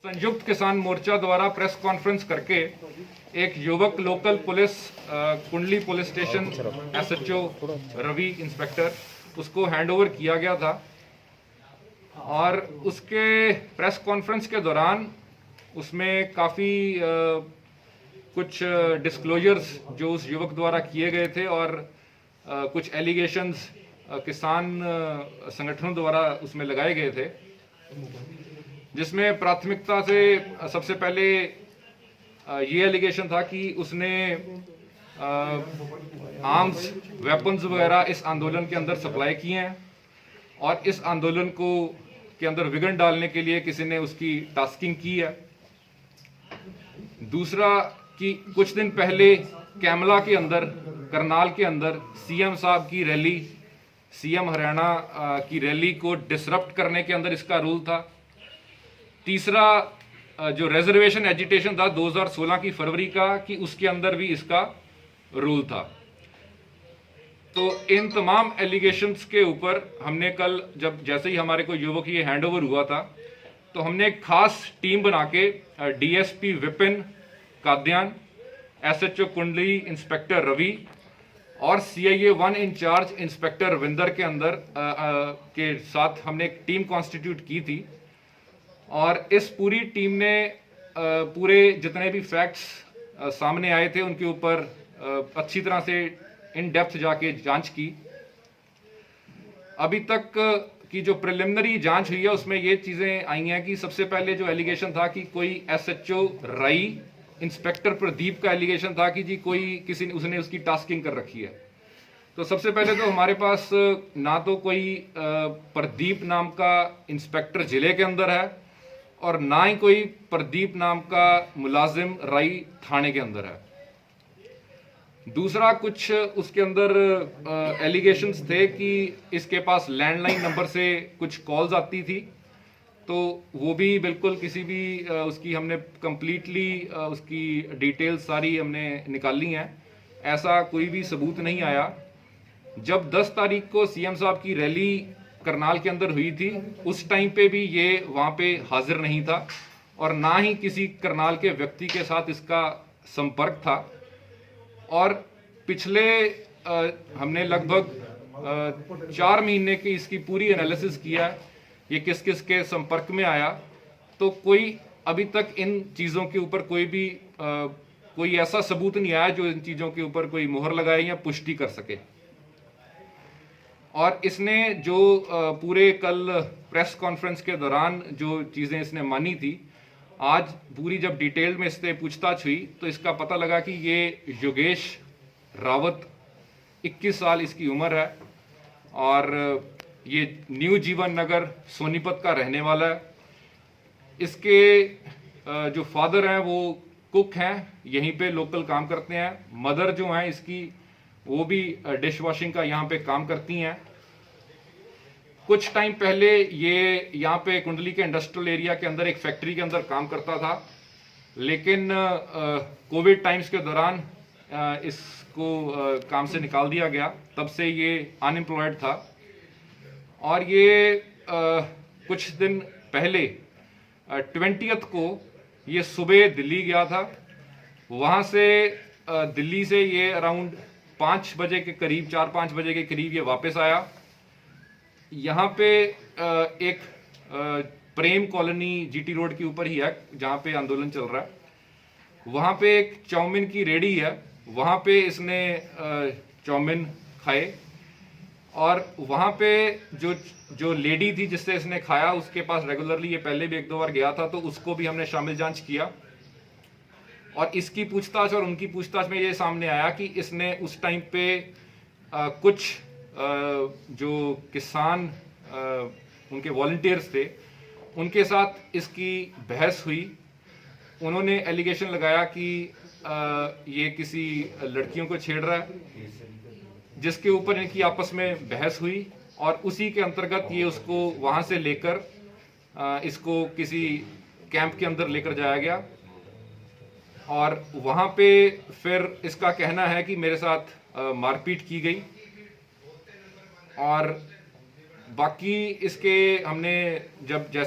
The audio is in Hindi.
संयुक्त किसान मोर्चा द्वारा प्रेस कॉन्फ्रेंस करके एक युवक local police Kundli police station SHO Ravi inspector उसको हैंडओवर किया गया था और उसके प्रेस कॉन्फ्रेंस के दौरान उसमें काफ़ी कुछ डिस्क्लोजर्स जो उस युवक द्वारा किए गए थे और कुछ एलिगेशंस किसान संगठनों द्वारा उसमें लगाए गए थे, जिसमें प्राथमिकता से सबसे पहले ये एलिगेशन था कि उसने आर्म्स वेपन्स वगैरह इस आंदोलन के अंदर सप्लाई किए हैं और इस आंदोलन को के अंदर विघ्न डालने के लिए किसी ने उसकी टास्किंग की है। दूसरा कि कुछ दिन पहले कैमला के अंदर करनाल के अंदर सीएम साहब की रैली, सीएम हरियाणा की रैली को डिसरप्ट करने के अंदर इसका रोल था। तीसरा जो रिजर्वेशन एजिटेशन था 2016 की फरवरी का, कि उसके अंदर भी इसका रोल था। तो इन तमाम एलिगेशंस के ऊपर हमने कल जब जैसे ही हमारे को युवक ये हैंडओवर हुआ था तो हमने एक खास टीम बना के डीएसपी विपिन काद्यान, एसएचओ कुंडली इंस्पेक्टर रवि और सीआईए 1 इंचार्ज इंस्पेक्टर विंदर के अंदर के साथ हमने एक टीम कॉन्स्टिट्यूट की थी। और इस पूरी टीम ने पूरे जितने भी फैक्ट्स सामने आए थे उनके ऊपर अच्छी तरह से इन डेप्थ जाके जांच की। अभी तक की जो प्रिलिमिनरी जांच हुई है उसमें ये चीजें आई हैं कि सबसे पहले जो एलिगेशन था कि कोई एसएचओ राई इंस्पेक्टर प्रदीप का एलिगेशन था कि जी कोई किसी ने उसने उसकी टास्किंग कर रखी है। तो सबसे पहले तो हमारे पास ना तो कोई प्रदीप नाम का इंस्पेक्टर जिले के अंदर है और ना ही कोई प्रदीप नाम का मुलाजिम राई थाने के अंदर है। दूसरा, कुछ उसके अंदर एलिगेशंस थे कि इसके पास लैंडलाइन नंबर से कुछ कॉल्स आती थी, तो वो भी बिल्कुल किसी भी उसकी हमने कंप्लीटली उसकी डिटेल्स सारी हमने निकाली हैं। ऐसा कोई भी सबूत नहीं आया। जब 10 तारीख को सीएम साहब की रैली करनाल के अंदर हुई थी उस टाइम पे भी ये वहाँ पे हाजिर नहीं था और ना ही किसी करनाल के व्यक्ति के साथ इसका संपर्क था। और पिछले हमने लगभग 4 महीने की इसकी पूरी एनालिसिस किया, ये किस किस के संपर्क में आया, तो कोई अभी तक इन चीज़ों के ऊपर कोई ऐसा सबूत नहीं आया जो इन चीज़ों के ऊपर कोई मुहर लगाए या पुष्टि कर सके। और इसने जो पूरे कल प्रेस कॉन्फ्रेंस के दौरान जो चीज़ें इसने मानी थी, आज पूरी जब डिटेल में इससे पूछताछ हुई तो इसका पता लगा कि ये योगेश रावत 21 साल इसकी उम्र है और ये न्यू जीवन नगर सोनीपत का रहने वाला है। इसके जो फादर हैं वो कुक हैं, यहीं पे लोकल काम करते हैं। मदर जो हैं इसकी वो भी डिश वॉशिंग का यहाँ पे काम करती हैं। कुछ टाइम पहले ये यहाँ पे कुंडली के इंडस्ट्रियल एरिया के अंदर एक फैक्ट्री के अंदर काम करता था, लेकिन कोविड टाइम्स के दौरान इसको काम से निकाल दिया गया। तब से ये अनएम्प्लॉयड था और ये कुछ दिन पहले 20th को ये सुबह दिल्ली गया था। वहाँ से दिल्ली से ये अराउंड 5 बजे के करीब 4-5 बजे के करीब ये वापस आया। यहाँ पे एक प्रेम कॉलोनी जीटी रोड के ऊपर ही है जहाँ पे आंदोलन चल रहा है। वहाँ पे एक चाउमीन की रेडी है, वहाँ पे इसने चाउमीन खाए और वहाँ पे जो लेडी थी जिससे इसने खाया उसके पास रेगुलरली ये पहले भी 1-2 बार गया था, तो उसको भी हमने शामिल जांच किया। और इसकी पूछताछ और उनकी पूछताछ में ये सामने आया कि इसने उस टाइम पे कुछ जो किसान उनके वॉलंटियर्स थे उनके साथ इसकी बहस हुई। उन्होंने एलिगेशन लगाया कि ये किसी लड़कियों को छेड़ रहा है, जिसके ऊपर इनकी आपस में बहस हुई और उसी के अंतर्गत ये उसको वहाँ से लेकर इसको किसी कैंप के अंदर लेकर जाया गया। और वहाँ पे फिर इसका कहना है कि मेरे साथ मारपीट की गई और बाकी इसके हमने जब जैसे